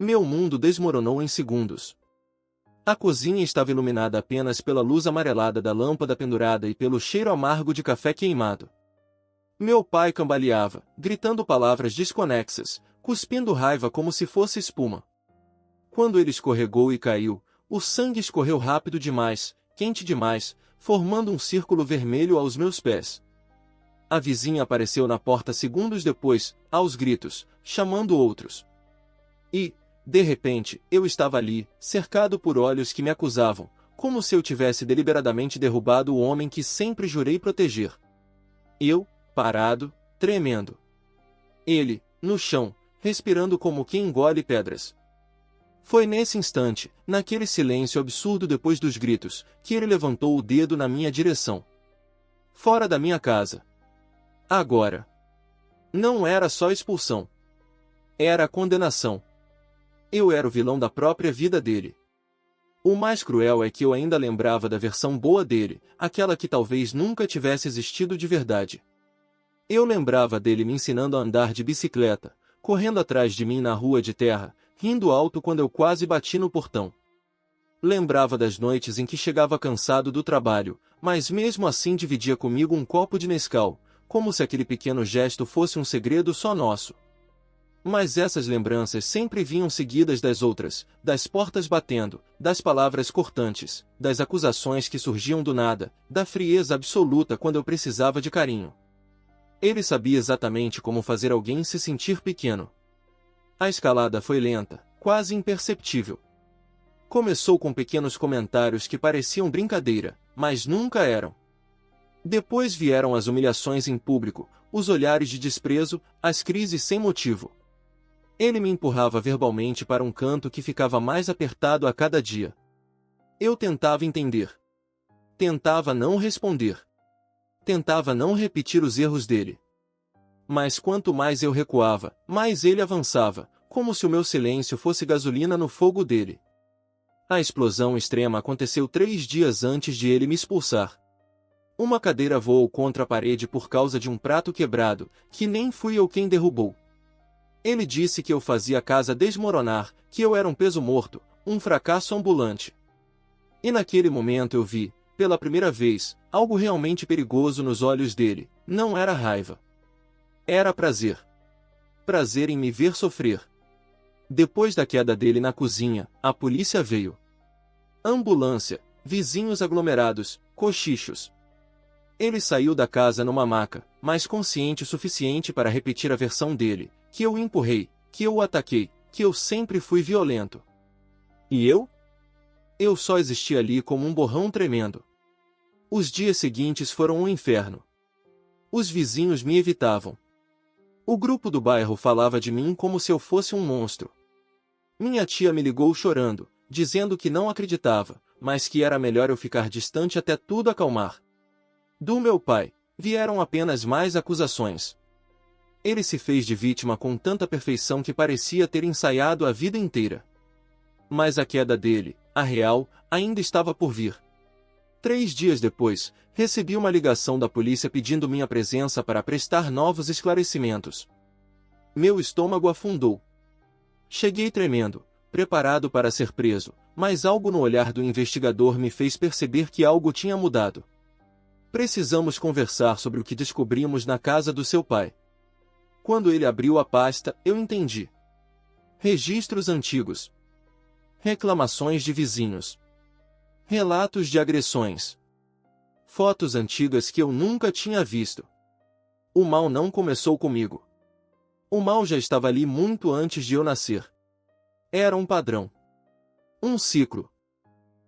Meu mundo desmoronou em segundos. A cozinha estava iluminada apenas pela luz amarelada da lâmpada pendurada e pelo cheiro amargo de café queimado. Meu pai cambaleava, gritando palavras desconexas, cuspindo raiva como se fosse espuma. Quando ele escorregou e caiu, o sangue escorreu rápido demais, quente demais, formando um círculo vermelho aos meus pés. A vizinha apareceu na porta segundos depois, aos gritos, chamando outros. E, de repente, eu estava ali, cercado por olhos que me acusavam, como se eu tivesse deliberadamente derrubado o homem que sempre jurei proteger. Eu, parado, tremendo. Ele, no chão, respirando como quem engole pedras. Foi nesse instante, naquele silêncio absurdo depois dos gritos, que ele levantou o dedo na minha direção. Fora da minha casa. Agora. Não era só expulsão. Era a condenação. Eu era o vilão da própria vida dele. O mais cruel é que eu ainda lembrava da versão boa dele, aquela que talvez nunca tivesse existido de verdade. Eu lembrava dele me ensinando a andar de bicicleta, correndo atrás de mim na rua de terra, rindo alto quando eu quase bati no portão. Lembrava das noites em que chegava cansado do trabalho, mas mesmo assim dividia comigo um copo de Nescau, como se aquele pequeno gesto fosse um segredo só nosso. Mas essas lembranças sempre vinham seguidas das outras, das portas batendo, das palavras cortantes, das acusações que surgiam do nada, da frieza absoluta quando eu precisava de carinho. Ele sabia exatamente como fazer alguém se sentir pequeno. A escalada foi lenta, quase imperceptível. Começou com pequenos comentários que pareciam brincadeira, mas nunca eram. Depois vieram as humilhações em público, os olhares de desprezo, as crises sem motivo. Ele me empurrava verbalmente para um canto que ficava mais apertado a cada dia. Eu tentava entender. Tentava não responder. Tentava não repetir os erros dele. Mas quanto mais eu recuava, mais ele avançava, como se o meu silêncio fosse gasolina no fogo dele. A explosão extrema aconteceu 3 dias antes de ele me expulsar. Uma cadeira voou contra a parede por causa de um prato quebrado, que nem fui eu quem derrubou. Ele disse que eu fazia a casa desmoronar, que eu era um peso morto, um fracasso ambulante. E naquele momento eu vi, pela primeira vez, algo realmente perigoso nos olhos dele. Não era raiva. Era prazer. Prazer em me ver sofrer. Depois da queda dele na cozinha, a polícia veio. Ambulância, vizinhos aglomerados, cochichos. Ele saiu da casa numa maca, mas consciente o suficiente para repetir a versão dele, que eu o empurrei, que eu o ataquei, que eu sempre fui violento. E eu? Eu só existia ali como um borrão tremendo. Os dias seguintes foram um inferno. Os vizinhos me evitavam. O grupo do bairro falava de mim como se eu fosse um monstro. Minha tia me ligou chorando, dizendo que não acreditava, mas que era melhor eu ficar distante até tudo acalmar. Do meu pai, vieram apenas mais acusações. Ele se fez de vítima com tanta perfeição que parecia ter ensaiado a vida inteira. Mas a queda dele, a real, ainda estava por vir. 3 dias depois, recebi uma ligação da polícia pedindo minha presença para prestar novos esclarecimentos. Meu estômago afundou. Cheguei tremendo, preparado para ser preso, mas algo no olhar do investigador me fez perceber que algo tinha mudado. Precisamos conversar sobre o que descobrimos na casa do seu pai. Quando ele abriu a pasta, eu entendi. Registros antigos. Reclamações de vizinhos. Relatos de agressões. Fotos antigas que eu nunca tinha visto. O mal não começou comigo. O mal já estava ali muito antes de eu nascer. Era um padrão. Um ciclo.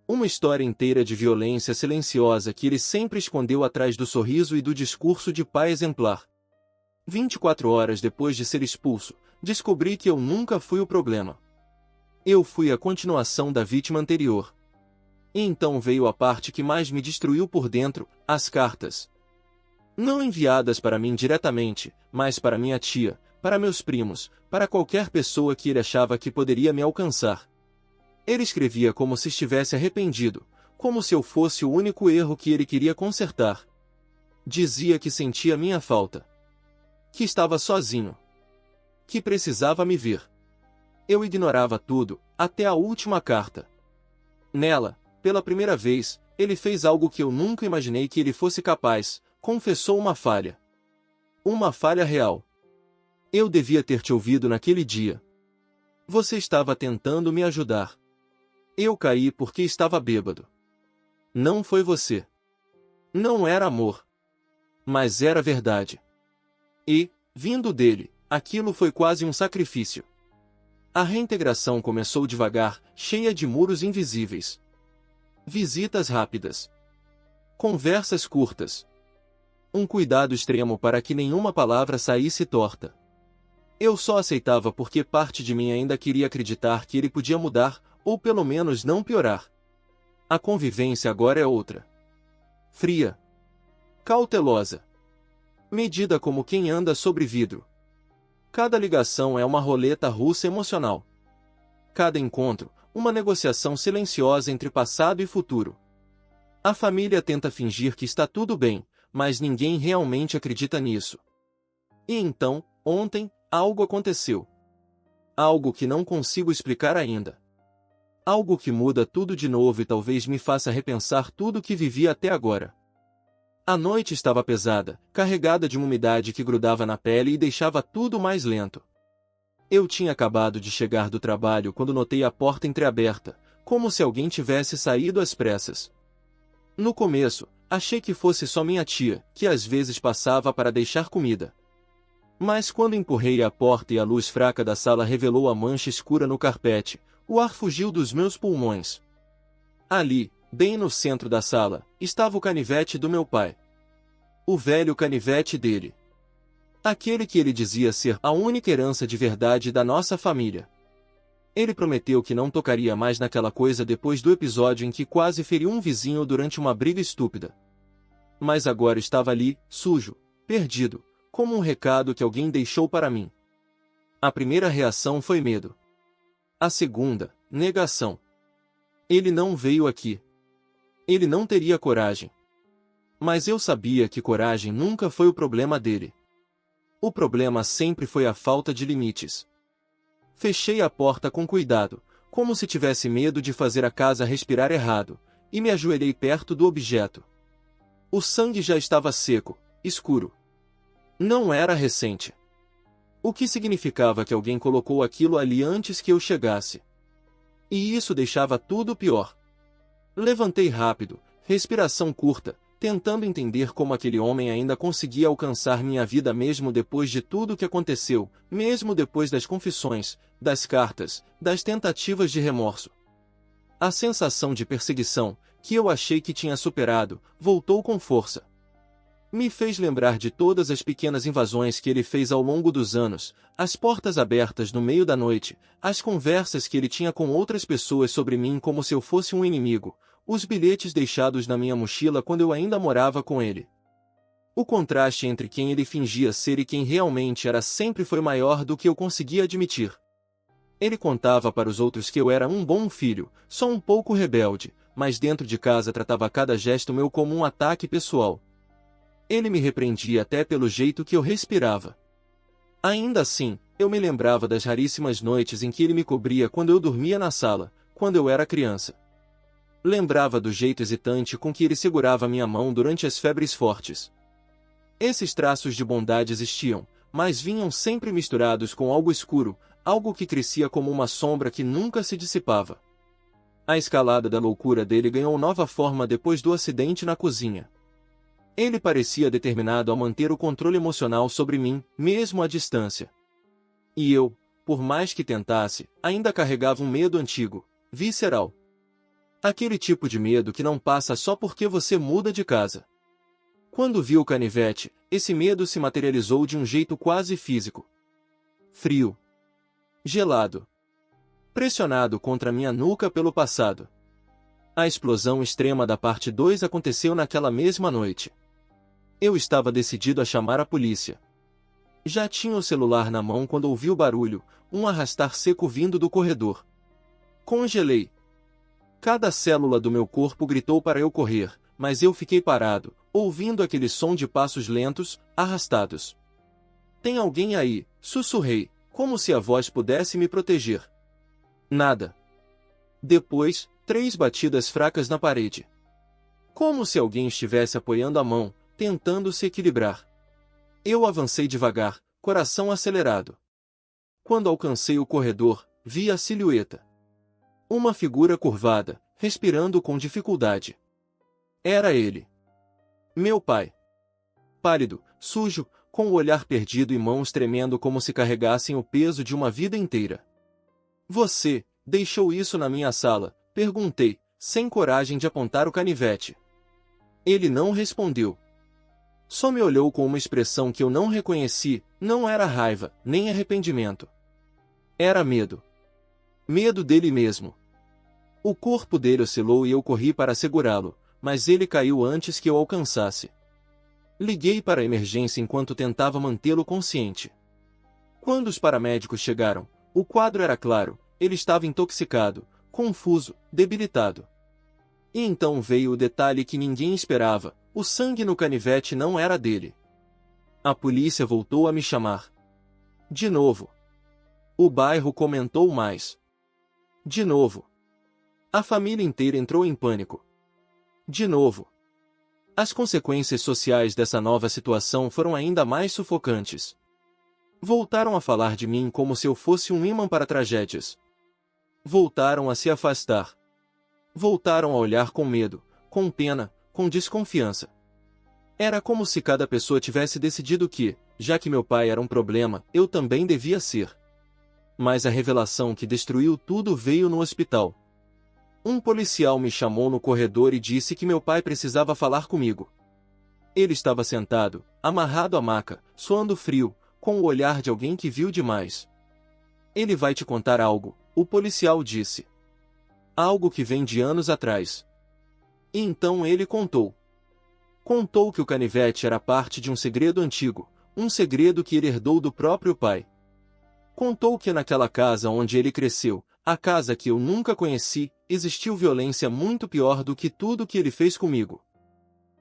Uma história inteira de violência silenciosa que ele sempre escondeu atrás do sorriso e do discurso de pai exemplar. 24 horas depois de ser expulso, descobri que eu nunca fui o problema. Eu fui a continuação da vítima anterior. E então veio a parte que mais me destruiu por dentro, as cartas. Não enviadas para mim diretamente, mas para minha tia, para meus primos, para qualquer pessoa que ele achava que poderia me alcançar. Ele escrevia como se estivesse arrependido, como se eu fosse o único erro que ele queria consertar. Dizia que sentia minha falta. Que estava sozinho. Que precisava me ver. Eu ignorava tudo, até a última carta. Nela, pela primeira vez, ele fez algo que eu nunca imaginei que ele fosse capaz, confessou uma falha. Uma falha real. Eu devia ter te ouvido naquele dia. Você estava tentando me ajudar. Eu caí porque estava bêbado. Não foi você. Não era amor. Mas era verdade. E, vindo dele, aquilo foi quase um sacrifício. A reintegração começou devagar, cheia de muros invisíveis. Visitas rápidas. Conversas curtas. Um cuidado extremo para que nenhuma palavra saísse torta. Eu só aceitava porque parte de mim ainda queria acreditar que ele podia mudar, ou pelo menos não piorar. A convivência agora é outra. Fria. Cautelosa. Medida como quem anda sobre vidro. Cada ligação é uma roleta russa emocional. Cada encontro, uma negociação silenciosa entre passado e futuro. A família tenta fingir que está tudo bem, mas ninguém realmente acredita nisso. E então, ontem, algo aconteceu. Algo que não consigo explicar ainda. Algo que muda tudo de novo e talvez me faça repensar tudo que vivi até agora. A noite estava pesada, carregada de uma umidade que grudava na pele e deixava tudo mais lento. Eu tinha acabado de chegar do trabalho quando notei a porta entreaberta, como se alguém tivesse saído às pressas. No começo, achei que fosse só minha tia, que às vezes passava para deixar comida. Mas quando empurrei a porta e a luz fraca da sala revelou a mancha escura no carpete, o ar fugiu dos meus pulmões. Ali, bem no centro da sala, estava o canivete do meu pai. O velho canivete dele. Aquele que ele dizia ser a única herança de verdade da nossa família. Ele prometeu que não tocaria mais naquela coisa depois do episódio em que quase feriu um vizinho durante uma briga estúpida. Mas agora estava ali, sujo, perdido, como um recado que alguém deixou para mim. A primeira reação foi medo. A segunda, negação. Ele não veio aqui. Ele não teria coragem. Mas eu sabia que coragem nunca foi o problema dele. O problema sempre foi a falta de limites. Fechei a porta com cuidado, como se tivesse medo de fazer a casa respirar errado, e me ajoelhei perto do objeto. O sangue já estava seco, escuro. Não era recente. O que significava que alguém colocou aquilo ali antes que eu chegasse. E isso deixava tudo pior. Levantei rápido, respiração curta, tentando entender como aquele homem ainda conseguia alcançar minha vida mesmo depois de tudo o que aconteceu, mesmo depois das confissões, das cartas, das tentativas de remorso. A sensação de perseguição, que eu achei que tinha superado, voltou com força. Me fez lembrar de todas as pequenas invasões que ele fez ao longo dos anos, as portas abertas no meio da noite, as conversas que ele tinha com outras pessoas sobre mim como se eu fosse um inimigo, os bilhetes deixados na minha mochila quando eu ainda morava com ele. O contraste entre quem ele fingia ser e quem realmente era sempre foi maior do que eu conseguia admitir. Ele contava para os outros que eu era um bom filho, só um pouco rebelde, mas dentro de casa tratava cada gesto meu como um ataque pessoal. Ele me repreendia até pelo jeito que eu respirava. Ainda assim, eu me lembrava das raríssimas noites em que ele me cobria quando eu dormia na sala, quando eu era criança. Lembrava do jeito hesitante com que ele segurava minha mão durante as febres fortes. Esses traços de bondade existiam, mas vinham sempre misturados com algo escuro, algo que crescia como uma sombra que nunca se dissipava. A escalada da loucura dele ganhou nova forma depois do acidente na cozinha. Ele parecia determinado a manter o controle emocional sobre mim, mesmo à distância. E eu, por mais que tentasse, ainda carregava um medo antigo, visceral. Aquele tipo de medo que não passa só porque você muda de casa. Quando vi o canivete, esse medo se materializou de um jeito quase físico. Frio. Gelado. Pressionado contra minha nuca pelo passado. A explosão extrema da parte 2 aconteceu naquela mesma noite. Eu estava decidido a chamar a polícia. Já tinha o celular na mão quando ouvi o barulho, um arrastar seco vindo do corredor. Congelei. Cada célula do meu corpo gritou para eu correr, mas eu fiquei parado, ouvindo aquele som de passos lentos, arrastados. Tem alguém aí, sussurrei, como se a voz pudesse me proteger. Nada. Depois, 3 batidas fracas na parede. Como se alguém estivesse apoiando a mão, tentando se equilibrar. Eu avancei devagar, coração acelerado. Quando alcancei o corredor, vi a silhueta. Uma figura curvada, respirando com dificuldade. Era ele. Meu pai. Pálido, sujo, com o olhar perdido e mãos tremendo como se carregassem o peso de uma vida inteira. Você deixou isso na minha sala? Perguntei, sem coragem de apontar o canivete. Ele não respondeu. Só me olhou com uma expressão que eu não reconheci. Não era raiva, nem arrependimento. Era medo. Medo dele mesmo. O corpo dele oscilou e eu corri para segurá-lo, mas ele caiu antes que eu alcançasse. Liguei para a emergência enquanto tentava mantê-lo consciente. Quando os paramédicos chegaram, o quadro era claro, ele estava intoxicado, confuso, debilitado. E então veio o detalhe que ninguém esperava: o sangue no canivete não era dele. A polícia voltou a me chamar. De novo. O bairro comentou mais. De novo. A família inteira entrou em pânico. De novo. As consequências sociais dessa nova situação foram ainda mais sufocantes. Voltaram a falar de mim como se eu fosse um imã para tragédias. Voltaram a se afastar. Voltaram a olhar com medo, com pena, com desconfiança. Era como se cada pessoa tivesse decidido que, já que meu pai era um problema, eu também devia ser. Mas a revelação que destruiu tudo veio no hospital. Um policial me chamou no corredor e disse que meu pai precisava falar comigo. Ele estava sentado, amarrado à maca, suando frio, com o olhar de alguém que viu demais. Ele vai te contar algo, o policial disse. Algo que vem de anos atrás. E então ele contou. Contou que o canivete era parte de um segredo antigo, um segredo que ele herdou do próprio pai. Contou que naquela casa onde ele cresceu, a casa que eu nunca conheci, existiu violência muito pior do que tudo que ele fez comigo.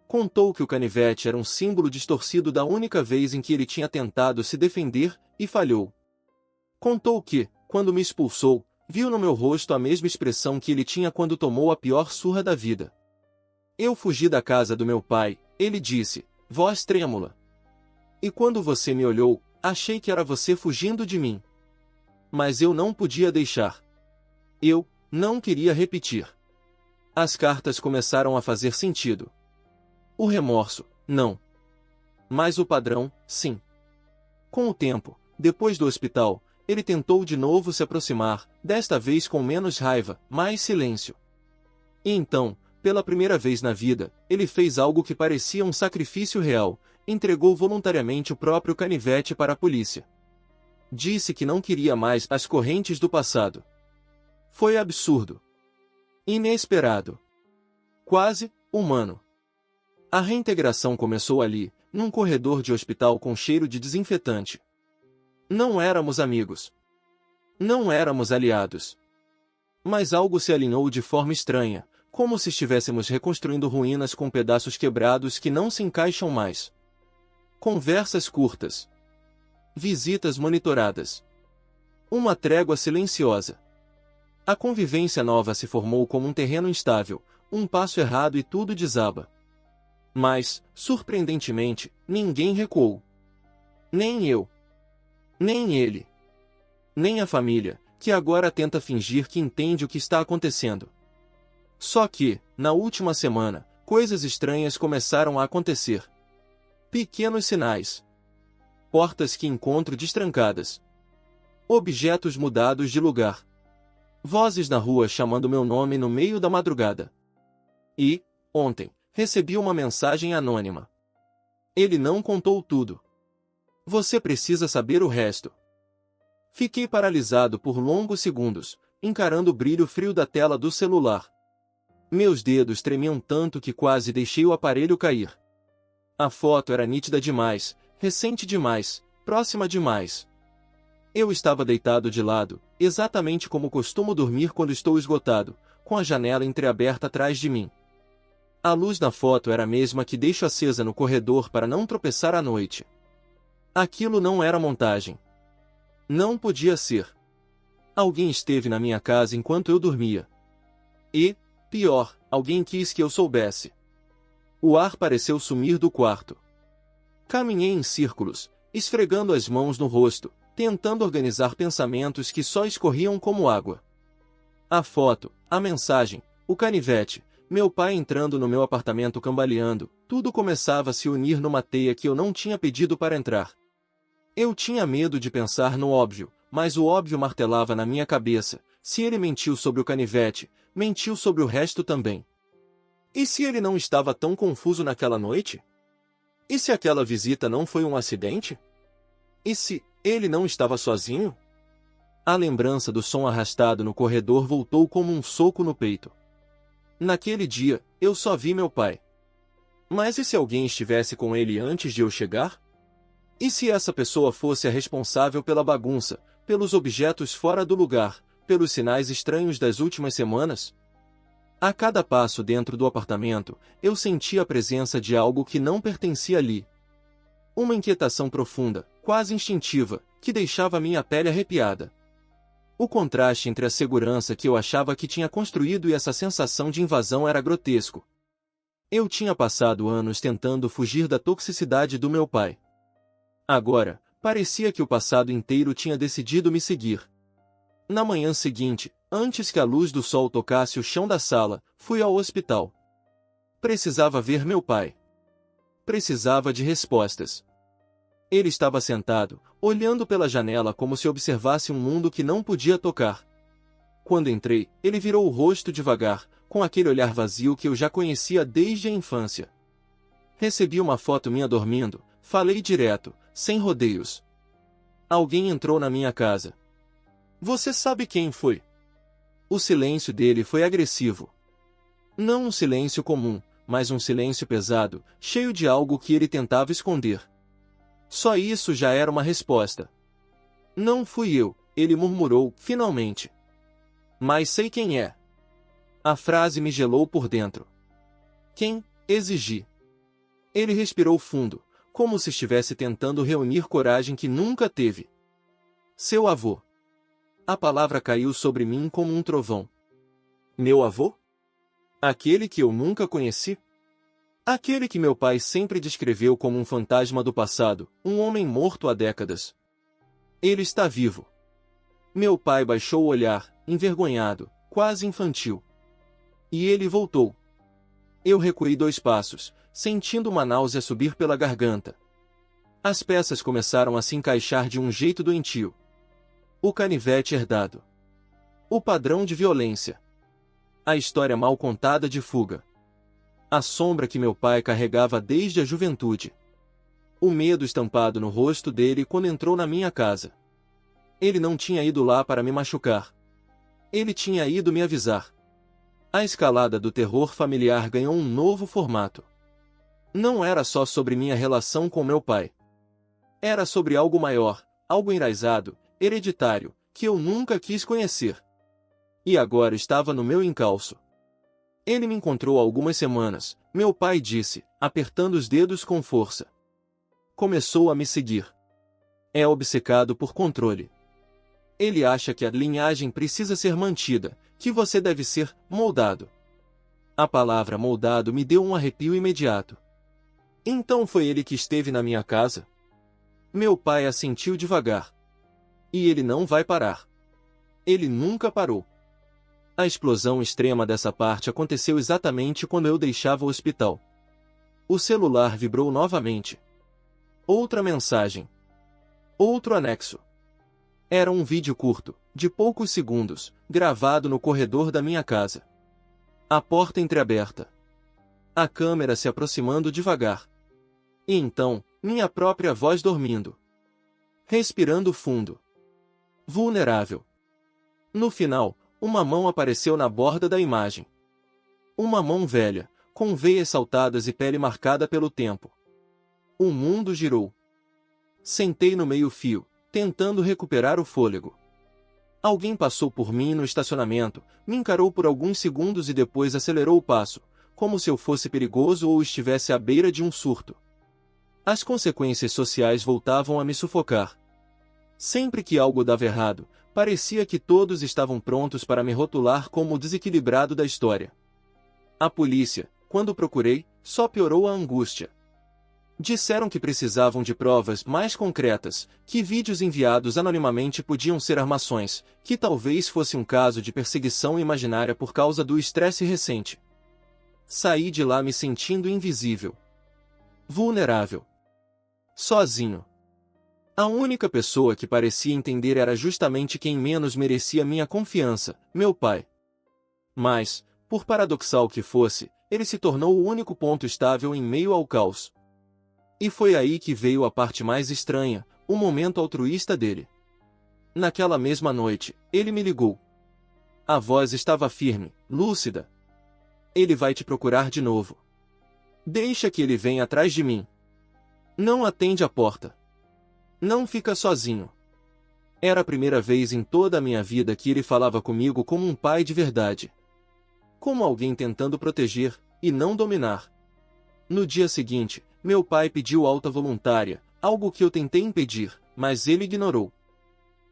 Contou que o canivete era um símbolo distorcido da única vez em que ele tinha tentado se defender, e falhou. Contou que, quando me expulsou, viu no meu rosto a mesma expressão que ele tinha quando tomou a pior surra da vida. Eu fugi da casa do meu pai, ele disse, voz trêmula. E quando você me olhou, achei que era você fugindo de mim. Mas eu não podia deixar. Eu não queria repetir. As cartas começaram a fazer sentido. O remorso, não. Mas o padrão, sim. Com o tempo, depois do hospital, ele tentou de novo se aproximar, desta vez com menos raiva, mais silêncio. E então, pela primeira vez na vida, ele fez algo que parecia um sacrifício real: entregou voluntariamente o próprio canivete para a polícia. Disse que não queria mais as correntes do passado. Foi absurdo. Inesperado. Quase humano. A reintegração começou ali, num corredor de hospital com cheiro de desinfetante. Não éramos amigos. Não éramos aliados. Mas algo se alinhou de forma estranha, como se estivéssemos reconstruindo ruínas com pedaços quebrados que não se encaixam mais. Conversas curtas. Visitas monitoradas. Uma trégua silenciosa. A convivência nova se formou como um terreno instável, um passo errado e tudo desaba. Mas, surpreendentemente, ninguém recuou. Nem eu. Nem ele. Nem a família, que agora tenta fingir que entende o que está acontecendo. Só que, na última semana, coisas estranhas começaram a acontecer. Pequenos sinais. Portas que encontro destrancadas. Objetos mudados de lugar. Vozes na rua chamando meu nome no meio da madrugada. E, ontem, recebi uma mensagem anônima. Ele não contou tudo. Você precisa saber o resto. Fiquei paralisado por longos segundos, encarando o brilho frio da tela do celular. Meus dedos tremiam tanto que quase deixei o aparelho cair. A foto era nítida demais, recente demais, próxima demais. Eu estava deitado de lado, exatamente como costumo dormir quando estou esgotado, com a janela entreaberta atrás de mim. A luz na foto era a mesma que deixo acesa no corredor para não tropeçar à noite. Aquilo não era montagem. Não podia ser. Alguém esteve na minha casa enquanto eu dormia. E, pior, alguém quis que eu soubesse. O ar pareceu sumir do quarto. Caminhei em círculos, esfregando as mãos no rosto, tentando organizar pensamentos que só escorriam como água. A foto, a mensagem, o canivete, meu pai entrando no meu apartamento cambaleando, tudo começava a se unir numa teia que eu não tinha pedido para entrar. Eu tinha medo de pensar no óbvio, mas o óbvio martelava na minha cabeça. Se ele mentiu sobre o canivete, mentiu sobre o resto também. E se ele não estava tão confuso naquela noite? E se aquela visita não foi um acidente? E se ele não estava sozinho? A lembrança do som arrastado no corredor voltou como um soco no peito. Naquele dia, eu só vi meu pai. Mas e se alguém estivesse com ele antes de eu chegar? E se essa pessoa fosse a responsável pela bagunça, pelos objetos fora do lugar, pelos sinais estranhos das últimas semanas? A cada passo dentro do apartamento, eu sentia a presença de algo que não pertencia ali. Uma inquietação profunda, quase instintiva, que deixava minha pele arrepiada. O contraste entre a segurança que eu achava que tinha construído e essa sensação de invasão era grotesco. Eu tinha passado anos tentando fugir da toxicidade do meu pai. Agora, parecia que o passado inteiro tinha decidido me seguir. Na manhã seguinte, antes que a luz do sol tocasse o chão da sala, fui ao hospital. Precisava ver meu pai. Precisava de respostas. Ele estava sentado, olhando pela janela como se observasse um mundo que não podia tocar. Quando entrei, ele virou o rosto devagar, com aquele olhar vazio que eu já conhecia desde a infância. Recebi uma foto minha dormindo, falei direto, sem rodeios. Alguém entrou na minha casa. Você sabe quem foi? O silêncio dele foi agressivo. Não um silêncio comum, mas um silêncio pesado, cheio de algo que ele tentava esconder. Só isso já era uma resposta. Não fui eu, ele murmurou, finalmente. Mas sei quem é. A frase me gelou por dentro. Quem? Exigi. Ele respirou fundo, como se estivesse tentando reunir coragem que nunca teve. Seu avô. A palavra caiu sobre mim como um trovão. Meu avô? Aquele que eu nunca conheci? Aquele que meu pai sempre descreveu como um fantasma do passado, um homem morto há décadas. Ele está vivo. Meu pai baixou o olhar, envergonhado, quase infantil. E ele voltou. Eu recuei 2 passos, sentindo uma náusea subir pela garganta. As peças começaram a se encaixar de um jeito doentio. O canivete herdado. O padrão de violência. A história mal contada de fuga. A sombra que meu pai carregava desde a juventude. O medo estampado no rosto dele quando entrou na minha casa. Ele não tinha ido lá para me machucar. Ele tinha ido me avisar. A escalada do terror familiar ganhou um novo formato. Não era só sobre minha relação com meu pai. Era sobre algo maior, algo enraizado, hereditário, que eu nunca quis conhecer. E agora estava no meu encalço. Ele me encontrou há algumas semanas, meu pai disse, apertando os dedos com força. Começou a me seguir. É obcecado por controle. Ele acha que a linhagem precisa ser mantida, que você deve ser moldado. A palavra moldado me deu um arrepio imediato. Então foi ele que esteve na minha casa? Meu pai assentiu devagar. E ele não vai parar. Ele nunca parou. A explosão extrema dessa parte aconteceu exatamente quando eu deixava o hospital. O celular vibrou novamente. Outra mensagem. Outro anexo. Era um vídeo curto, de poucos segundos, gravado no corredor da minha casa. A porta entreaberta. A câmera se aproximando devagar. E então, minha própria voz dormindo. Respirando fundo. Vulnerável. No final, uma mão apareceu na borda da imagem. Uma mão velha, com veias saltadas e pele marcada pelo tempo. O mundo girou. Sentei no meio-fio, tentando recuperar o fôlego. Alguém passou por mim no estacionamento, me encarou por alguns segundos e depois acelerou o passo, como se eu fosse perigoso ou estivesse à beira de um surto. As consequências sociais voltavam a me sufocar. Sempre que algo dava errado, Parecia que todos estavam prontos para me rotular como o desequilibrado da história. A polícia, quando procurei, só piorou a angústia. Disseram que precisavam de provas mais concretas, que vídeos enviados anonimamente podiam ser armações, que talvez fosse um caso de perseguição imaginária por causa do estresse recente. Saí de lá me sentindo invisível. Vulnerável. Sozinho. A única pessoa que parecia entender era justamente quem menos merecia minha confiança, meu pai. Mas, por paradoxal que fosse, ele se tornou o único ponto estável em meio ao caos. E foi aí que veio a parte mais estranha, o momento altruísta dele. Naquela mesma noite, ele me ligou. A voz estava firme, lúcida. Ele vai te procurar de novo. Deixa que ele venha atrás de mim. Não atende a porta. Não fica sozinho. Era a primeira vez em toda a minha vida que ele falava comigo como um pai de verdade. Como alguém tentando proteger, e não dominar. No dia seguinte, meu pai pediu alta voluntária, algo que eu tentei impedir, mas ele ignorou.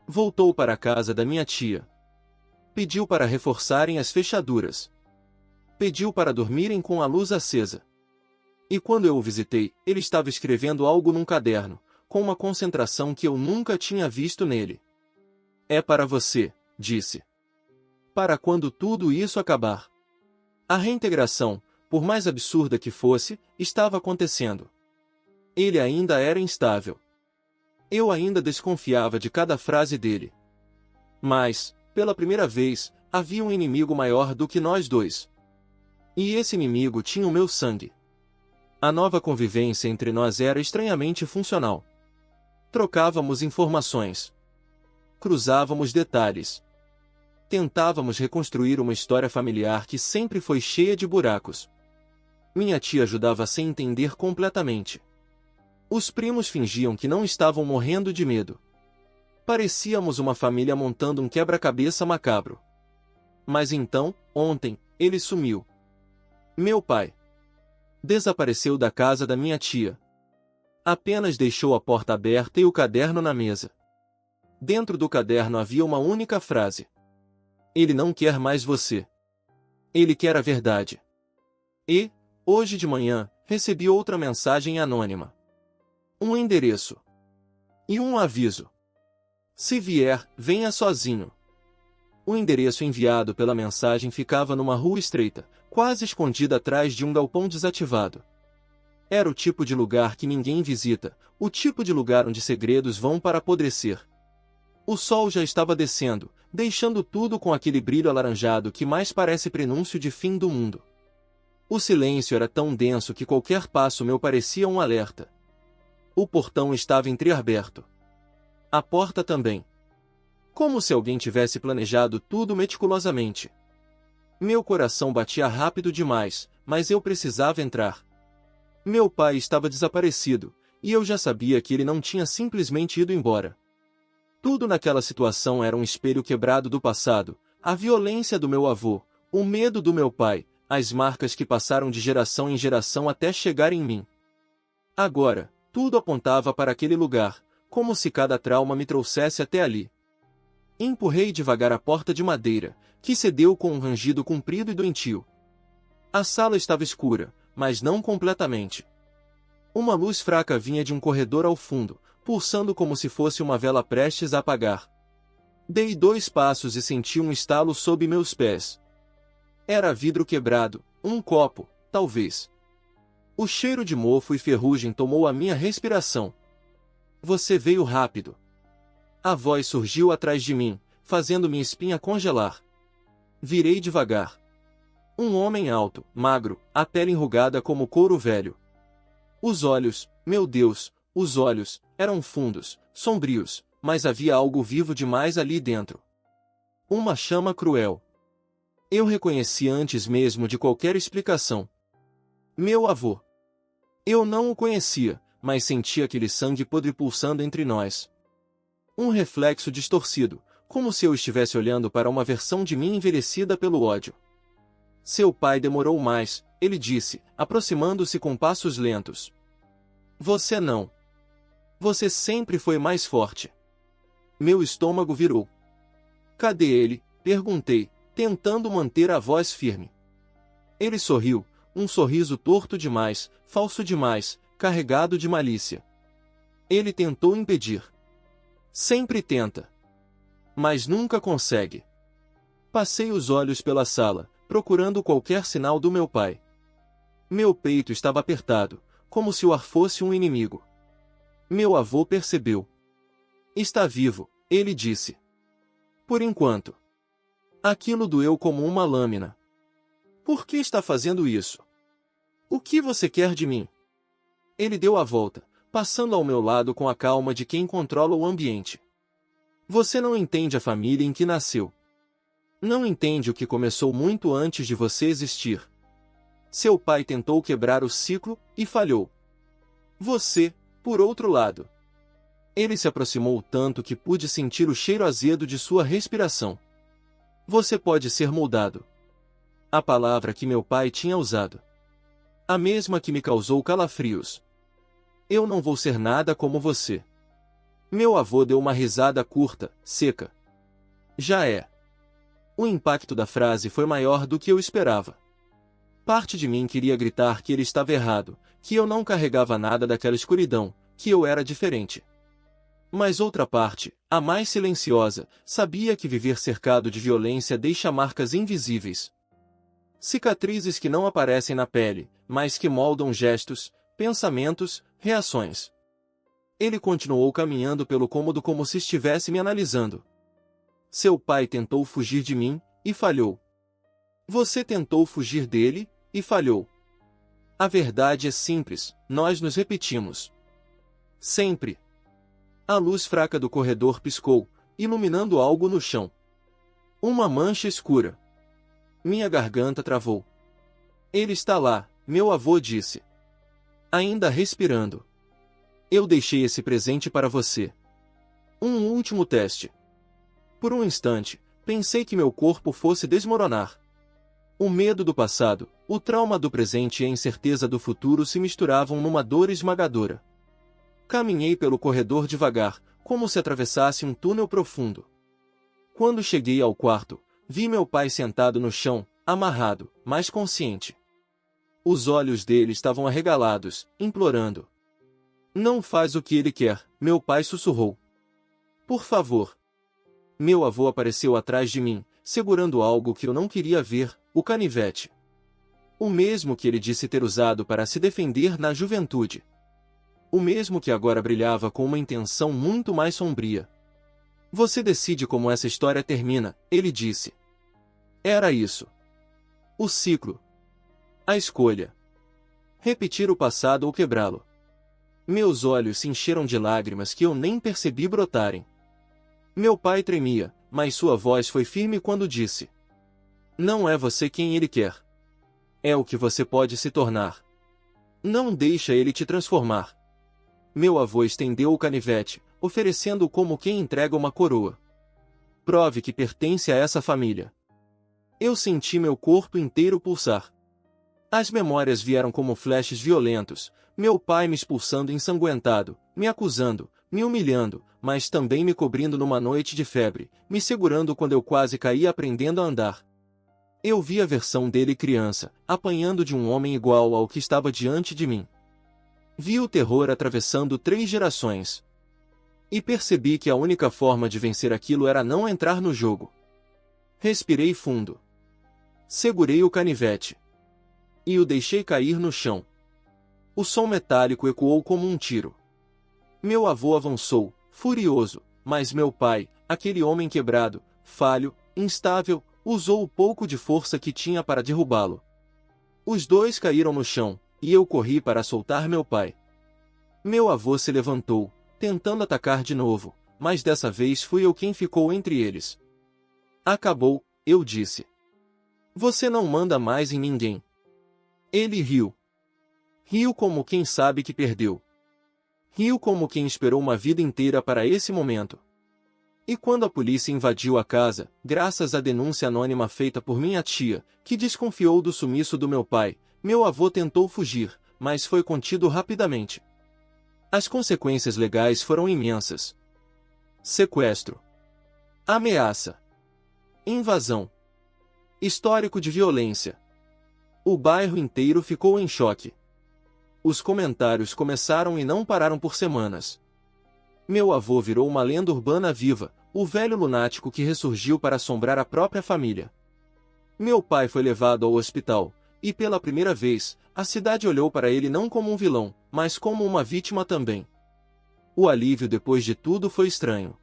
Voltou para a casa da minha tia. Pediu para reforçarem as fechaduras. Pediu para dormirem com a luz acesa. E quando eu o visitei, ele estava escrevendo algo num caderno, com uma concentração que eu nunca tinha visto nele. É para você, disse. Para quando tudo isso acabar. A reintegração, por mais absurda que fosse, estava acontecendo. Ele ainda era instável. Eu ainda desconfiava de cada frase dele. Mas, pela primeira vez, havia um inimigo maior do que nós dois. E esse inimigo tinha o meu sangue. A nova convivência entre nós era estranhamente funcional. Trocávamos informações. Cruzávamos detalhes. Tentávamos reconstruir uma história familiar que sempre foi cheia de buracos. Minha tia ajudava sem entender completamente. Os primos fingiam que não estavam morrendo de medo. Parecíamos uma família montando um quebra-cabeça macabro. Mas então, ontem, ele sumiu. Meu pai desapareceu da casa da minha tia. Apenas deixou a porta aberta e o caderno na mesa. Dentro do caderno havia uma única frase. Ele não quer mais você. Ele quer a verdade. E, hoje de manhã, recebi outra mensagem anônima. Um endereço. E um aviso. Se vier, venha sozinho. O endereço enviado pela mensagem ficava numa rua estreita, quase escondida atrás de um galpão desativado. Era o tipo de lugar que ninguém visita, o tipo de lugar onde segredos vão para apodrecer. O sol já estava descendo, deixando tudo com aquele brilho alaranjado que mais parece prenúncio de fim do mundo. O silêncio era tão denso que qualquer passo meu parecia um alerta. O portão estava entreaberto. A porta também. Como se alguém tivesse planejado tudo meticulosamente. Meu coração batia rápido demais, mas eu precisava entrar. Meu pai estava desaparecido, e eu já sabia que ele não tinha simplesmente ido embora. Tudo naquela situação era um espelho quebrado do passado, a violência do meu avô, o medo do meu pai, as marcas que passaram de geração em geração até chegar em mim. Agora, tudo apontava para aquele lugar, como se cada trauma me trouxesse até ali. Empurrei devagar a porta de madeira, que cedeu com um rangido comprido e doentio. A sala estava escura, mas não completamente. Uma luz fraca vinha de um corredor ao fundo, pulsando como se fosse uma vela prestes a apagar. Dei 2 passos e senti um estalo sob meus pés. Era vidro quebrado, um copo, talvez. O cheiro de mofo e ferrugem tomou a minha respiração. Você veio rápido. A voz surgiu atrás de mim, fazendo minha espinha congelar. Virei devagar. Um homem alto, magro, a pele enrugada como couro velho. Os olhos, meu Deus, os olhos, eram fundos, sombrios, mas havia algo vivo demais ali dentro. Uma chama cruel. Eu reconheci antes mesmo de qualquer explicação. Meu avô. Eu não o conhecia, mas sentia aquele sangue podre pulsando entre nós. Um reflexo distorcido, como se eu estivesse olhando para uma versão de mim envelhecida pelo ódio. Seu pai demorou mais, ele disse, aproximando-se com passos lentos. Você não. Você sempre foi mais forte. Meu estômago virou. Cadê ele? Perguntei, tentando manter a voz firme. Ele sorriu, um sorriso torto demais, falso demais, carregado de malícia. Ele tentou impedir. Sempre tenta. Mas nunca consegue. Passei os olhos pela sala, procurando qualquer sinal do meu pai. Meu peito estava apertado, como se o ar fosse um inimigo. Meu avô percebeu. Está vivo, ele disse. Por enquanto. Aquilo doeu como uma lâmina. Por que está fazendo isso? O que você quer de mim? Ele deu a volta, passando ao meu lado com a calma de quem controla o ambiente. Você não entende a família em que nasceu. Não entende o que começou muito antes de você existir. Seu pai tentou quebrar o ciclo e falhou. Você, por outro lado. Ele se aproximou tanto que pude sentir o cheiro azedo de sua respiração. Você pode ser moldado. A palavra que meu pai tinha usado. A mesma que me causou calafrios. Eu não vou ser nada como você. Meu avô deu uma risada curta, seca. Já é. O impacto da frase foi maior do que eu esperava. Parte de mim queria gritar que ele estava errado, que eu não carregava nada daquela escuridão, que eu era diferente. Mas outra parte, a mais silenciosa, sabia que viver cercado de violência deixa marcas invisíveis. Cicatrizes que não aparecem na pele, mas que moldam gestos, pensamentos, reações. Ele continuou caminhando pelo cômodo como se estivesse me analisando. Seu pai tentou fugir de mim, e falhou. Você tentou fugir dele, e falhou. A verdade é simples, nós nos repetimos. Sempre. A luz fraca do corredor piscou, iluminando algo no chão. Uma mancha escura. Minha garganta travou. Ele está lá, meu avô disse. Ainda respirando. Eu deixei esse presente para você. Um último teste. Por um instante, pensei que meu corpo fosse desmoronar. O medo do passado, o trauma do presente e a incerteza do futuro se misturavam numa dor esmagadora. Caminhei pelo corredor devagar, como se atravessasse um túnel profundo. Quando cheguei ao quarto, vi meu pai sentado no chão, amarrado, mas consciente. Os olhos dele estavam arregalados, implorando. Não faz o que ele quer, meu pai sussurrou. Por favor. Meu avô apareceu atrás de mim, segurando algo que eu não queria ver, o canivete. O mesmo que ele disse ter usado para se defender na juventude. O mesmo que agora brilhava com uma intenção muito mais sombria. Você decide como essa história termina, ele disse. Era isso. O ciclo. A escolha. Repetir o passado ou quebrá-lo. Meus olhos se encheram de lágrimas que eu nem percebi brotarem. Meu pai tremia, mas sua voz foi firme quando disse. Não é você quem ele quer. É o que você pode se tornar. Não deixa ele te transformar. Meu avô estendeu o canivete, oferecendo-o como quem entrega uma coroa. Prove que pertence a essa família. Eu senti meu corpo inteiro pulsar. As memórias vieram como flashes violentos, meu pai me expulsando ensanguentado, me acusando, me humilhando, mas também me cobrindo numa noite de febre, me segurando quando eu quase caí aprendendo a andar. Eu vi a versão dele criança, apanhando de um homem igual ao que estava diante de mim. Vi o terror atravessando 3 gerações. E percebi que a única forma de vencer aquilo era não entrar no jogo. Respirei fundo. Segurei o canivete. E o deixei cair no chão. O som metálico ecoou como um tiro. Meu avô avançou, furioso, mas meu pai, aquele homem quebrado, falho, instável, usou o pouco de força que tinha para derrubá-lo. Os dois caíram no chão, e eu corri para soltar meu pai. Meu avô se levantou, tentando atacar de novo, mas dessa vez fui eu quem ficou entre eles. Acabou, eu disse. Você não manda mais em ninguém. Ele riu. Riu como quem sabe que perdeu. Riu como quem esperou uma vida inteira para esse momento. E quando a polícia invadiu a casa, graças à denúncia anônima feita por minha tia, que desconfiou do sumiço do meu pai, meu avô tentou fugir, mas foi contido rapidamente. As consequências legais foram imensas. Sequestro. Ameaça. Invasão. Histórico de violência. O bairro inteiro ficou em choque. Os comentários começaram e não pararam por semanas. Meu avô virou uma lenda urbana viva, o velho lunático que ressurgiu para assombrar a própria família. Meu pai foi levado ao hospital, e pela primeira vez, a cidade olhou para ele não como um vilão, mas como uma vítima também. O alívio depois de tudo foi estranho.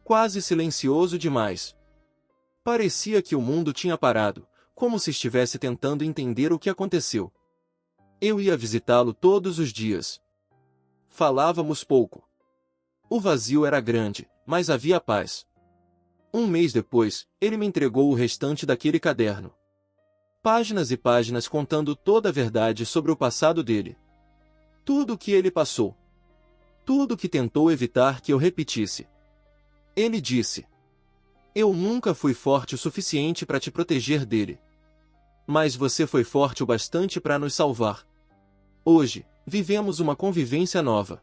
Quase silencioso demais. Parecia que o mundo tinha parado, como se estivesse tentando entender o que aconteceu. Eu ia visitá-lo todos os dias. Falávamos pouco. O vazio era grande, mas havia paz. Um mês depois, ele me entregou o restante daquele caderno. Páginas e páginas contando toda a verdade sobre o passado dele. Tudo o que ele passou. Tudo o que tentou evitar que eu repetisse. Ele disse: eu nunca fui forte o suficiente para te proteger dele. Mas você foi forte o bastante para nos salvar. Hoje, vivemos uma convivência nova.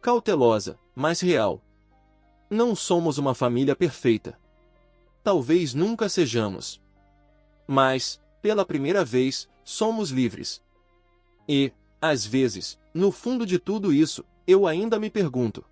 Cautelosa, mas real. Não somos uma família perfeita. Talvez nunca sejamos. Mas, pela primeira vez, somos livres. E, às vezes, no fundo de tudo isso, eu ainda me pergunto: